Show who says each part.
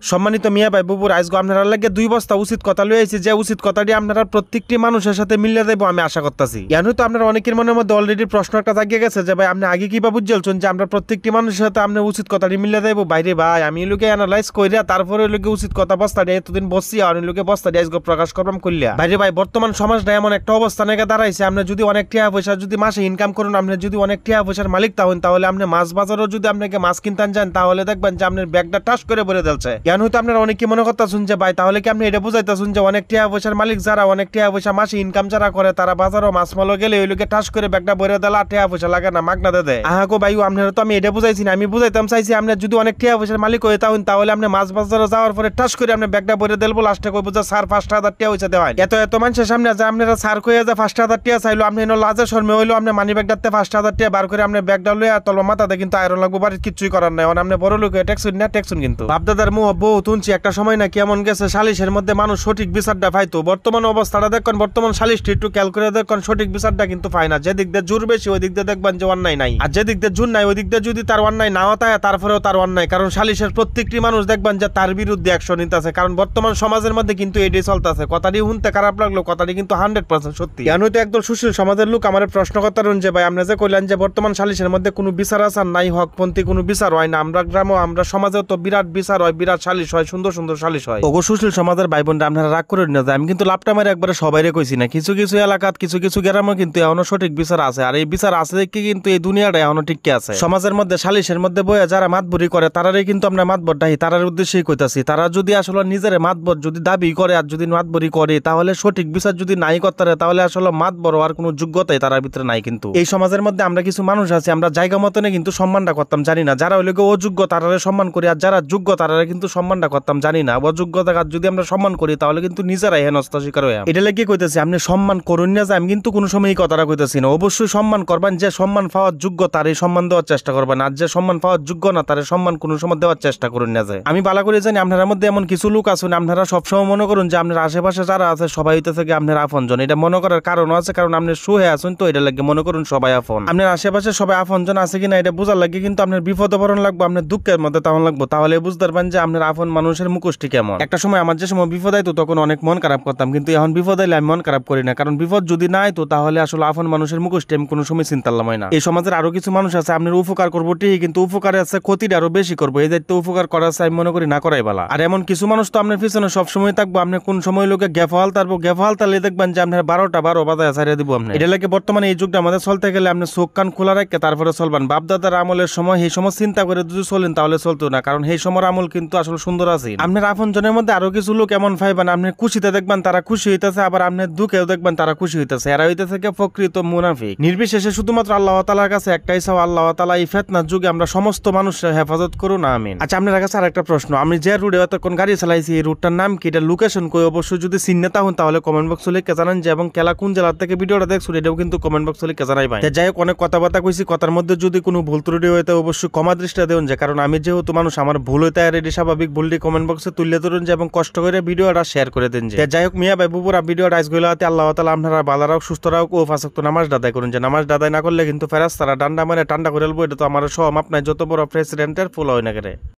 Speaker 1: সম্মানিত মিয়া ভাই বুবুর আজকে আপনারা লাগে 2 বস্তা উচিত কথা লই আইছি, যে উচিত কথাটি আপনারা প্রত্যেকটি মানুষের সাথে মিলিয়ে দেব আমি আশা করতেছি। ইয়ানু তো আপনারা অনেকের মনের মধ্যে অলরেডি প্রশ্ন একটা জাগিয়ে গেছে যে ভাই আপনি আগে কিভাবে বুঝছেন যে আমরা প্রত্যেকটি মানুষের সাথে আপনি উচিত কথাটি মিলিয়ে দেব। বাইরে ভাই আমি লোকে অ্যানালাইজ কইরা তারপরে লোকে উচিত কথা বস্তাটি এতদিন বসছি আর লোকে বস্তাটি আজকে প্রকাশ করলাম কইলা। বাইরে ভাই বর্তমান সমাজটা এমন একটা অবস্থানে দাঁড়াইছে, আপনি যদি অনেক টাকা পয়সা যদি মাসে ইনকাম করুন, আপনি যদি অনেক টাকা পয়সার মালিক তাহন, তাহলে আপনি মাছ বাজারও যদি আপনাকে মাছ কিনতে যান তাহলে দেখবেন যে আপনার ব্যাগটা টাস করে ভরে দিচ্ছে। ইয়ানু তো আপনারা অনেকে মনে করতেছেন যে ভাই তাহলে কি আপনি এটা বুঝাইতেছেন যে অনেক টাকা পয়সার মালিক যারা অনেক টাকা পয়সা মাসে ইনকাম যারা করে তারা বাজারও মাছ মালো গেলে ওই লোকে টাস করে ব্যাগটা ভরে দেলা টাকা পয়সা লাগে না মাগনা দেয়। আহাগো ভাই আপনারা তো আমি এটা বুঝাইছি না, আমি বুঝাইতাম চাইছি আপনি যদি অনেক টাকা পয়সার মালিক হয়ে তাহন তাহলে আপনি মাছ বাজারে যাওয়ার পরে টাস করে আপনি ব্যাগটা ভরে দেবো, লাস্টে কইবো যে স্যার 5,000 টাকা হইছে দেওয়া। এত মানুষের সামনে যে আপনারা স্যার কইয়া যে 5,000 টাকা চাইলো, আপনি লাজে শর্মে হইলো আপনি মানি ব্যাগটাতে 5,000 টাকা বার করে আপনি ব্যাগটা লইয়া তলবা মাথাতে কিন্তু আয়রন লাগবো, বাড়ির কিছুই করার নাই। আপনি বড় লোক ট্যাক্সুন না ট্যাক্সুন কিন্তু বাপদাদার মুহ বউ তুনছি একটা সময় না কেমন গেছে সালিশের মধ্যে মানুষ সঠিক বিচারটা পাইতো। বর্তমান অবস্থাটা দেখুন, বর্তমান সালিশটি একটু খেয়াল করে দেখুন, সঠিক বিচারটা কিন্তু পায় না। যে দিক দিয়ে জোর বেশি ওই দিক দিয়ে দেখবেন যে অন্যায় নাই, আর যে দিক দিয়ে জোর নাই ওই দিক দিয়ে যদি তার অন্যায় নাও থাকে তারপরেও তার অন্যায়, কারণ সালিশের প্রত্যেকটি মানুষ দেখবেন যে তার বিরুদ্ধে অ্যাকশন নিতেছে। কারণ বর্তমান সমাজের মধ্যে কিন্তু এটাই চলতেছে। কথাটি শুনতে খারাপ লাগলো, কথাটি কিন্তু 100% সত্যি। কেন তো একদম সুশীল সমাজের লোক আমার প্রশ্ন করতেন যে ভাই আপনি যে কইলেন যে বর্তমান সালিশের মধ্যে কোনো বিচার আসার নাই, হকপন্থী কোনো বিচার হয় না। আমরা গ্রামও আমরা সমাজেও তো বিরাট বিচার হয়, বিরাট সালিশ হয়, সুন্দর সুন্দর সালিশ হয়। ওগো সুশীল সমাজের ভাই বোনরা আপনারা রাগ করে না যায়, আমি কিন্তু লাভটা মারে একবারে সবাইরে কইছি না। কিছু কিছু এলাকাত কিছু কিছু গ্রামে কিন্তু এখনো সঠিক বিচার আছে, আর এই বিচার আছে দেখি কিন্তু এই দুনিয়াটা এখনো টিকে আছে। সমাজের মধ্যে সালিশের মধ্যে বইয়া যারা মাতবরি করে তারারই কিন্তু আমরা মাতবর ডাহি, তারার উদ্দেশ্যেই কইতাছি। তারা যদি আসলে নিজের মাতবর যদি দাবি করে আর যদি মাতবরি করে তাহলে সঠিক বিচার যদি নাই করতে তাহলে আসলে মাতবর আর কোনো যোগ্যতাই তার ভিতরে নাই। কিন্তু এই সমাজের মধ্যে আমরা কিছু মানুষ আছি আমরা জায়গা মতনে কিন্তু সম্মানটা করতাম জানি না। যারা হইলে অযোগ্য তারারে সম্মান করি, আর যারা যোগ্য তারারে কিন্তু সম্মানটা করতাম জানি না। অযোগ্যতা যদি আমরা সম্মান করি তাহলে কিন্তু নিজেরাই হেনস্থা শিকার হই। এটা লেগে কইতেছি আপনি সম্মান করুন না যে আমি কিন্তু কোনো সময় এই কথাটা কইতেছি না। অবশ্যই সম্মান করবেন, যে সম্মান পাওয়ার যোগ্য তারই সম্মান দেওয়ার চেষ্টা করবেন, আর যে সম্মান পাওয়ার যোগ্য না তার সম্মান কোনো সময় দেওয়ার চেষ্টা করুন না। যে আমি বালা করে জানি আপনার মধ্যে এমন কিছু লোক আছেন আপনারা সবসময় মনে করুন যে আপনার আশেপাশে যারা আছে সবাই হইতে থেকে আপনার আপনজন। এটা মনে করার কারণ আছে, কারণ আপনি সুহে আছেন তো এটা লাগে মনে করুন সবাই আপন। আপনার আশেপাশে সবাই আপনজন আছে কিনা এটা বোঝার লাগে কিন্তু আপনার বিপদ বরণ লাগবে, আপনার দুঃখের মধ্যে তখন লাগবো, তাহলে বুঝতে পারবেন যে আপনার আপন মানুষের মুখোশটি কেমন। একটা সময় আমার যে সময় বিপদ আইতো তখন অনেক মন খারাপ করতাম, কিন্তু এখন বিপদ আইলে আমি মন খারাপ করি না, কারণ বিপদ যদি না আইতো তাহলে আসলে আপন মানুষের মুখোশটি আমি কোনো সময় চিন্তা করলাম না। এই সমাজের আরো কিছু মানুষ আছে আপনার উপকার করবো ঠিকই, কিন্তু উপকারে আছে ক্ষতিটা আরো বেশি করবো। এই দায়িত্ব উপকার করার আছে আমি মনে করি না করাই ভালো। আর এমন কিছু মানুষ তো আপনার পিছনে সবসময় থাকবো, আপনি কোন সময় লোকে গেফাল তারবো, গেফাল তাহলে দেখবেন যে আপনার 12টা 12 বাজায় ছাড়িয়ে দিব। আপনি এটা লাগে বর্তমানে এই যুগটা আমাদের চলতে গেলে আপনি চোখ কান খোলা রাখে তারপরে চলবেন। বাপদাদার আমলের সময় এই সময় চিন্তা করে যদি চলেন তাহলে চলতো না, কারণ এই সময় আমল কিন্তু আসলে সুন্দর আছে। আপনার আপন জনের মধ্যে আরো কিছু লোক এমন পাইবেন আপনি খুশিতে দেখবেন তারা খুশি হইতেছে, আবার আপনার দুঃখেও দেখবেন তারা খুশি হইতেছে। এরা হইতে থেকে প্রকৃত মুনাফিক। নির্বিশেষে শুধুমাত্র আল্লাহ তাআলার কাছে একটাই চাও, আল্লাহ তাআলা এই ফিতনার যুগে আমরা সমস্ত মানুষের হেফাজত করুন, আমিন। আচ্ছা আপনার কাছে আরেকটা প্রশ্ন, আমি যে রুটে এতক্ষণ গাড়ি চালাইছি এই রুটটার নাম কি, এটা লোকেশন কই? অবশ্যই যদি চিহ্নতা হন তাহলে কমেন্ট বক্সে লিখে জানান যে, এবং খেলা কোন জেলা থেকে ভিডিওটা দেখছো এটাও কিন্তু কমেন্ট বক্সে লিখে জানাই ভাই। যাই হোক অনেক কথাবার্তা কইছি, কথার মধ্যে যদি কোনো ভুল ত্রুটি হইতে অবশ্যই ক্ষমা দৃষ্টিতে দেন, যে কারণ আমি যেহেতু মানুষ আমার ভুল হইতে আর এটি স্বাভাবিক। ভুলটি কমেন্ট বক্সে তুলে ধরুন যে, এবং কষ্ট করে ভিডিওটা শেয়ার করে দেন। যে যাই হোক মিয়া ভাই বুবুরা ভিডিওটা আজগুলাতে আল্লাহ তাআলা আপনারা ভালো রাখ সুস্থ রাখ ও ফাঁসক তো নামাজ আদায় করুন, যে নামাজ আদায় না করলে কিন্তু ফেরেশতারা ডান্ডা মারে ঠান্ডা করে বলবো। এটা তো আমার সব আপনার যত বড় প্রেসিডেন্টের ফুল হয় না করে।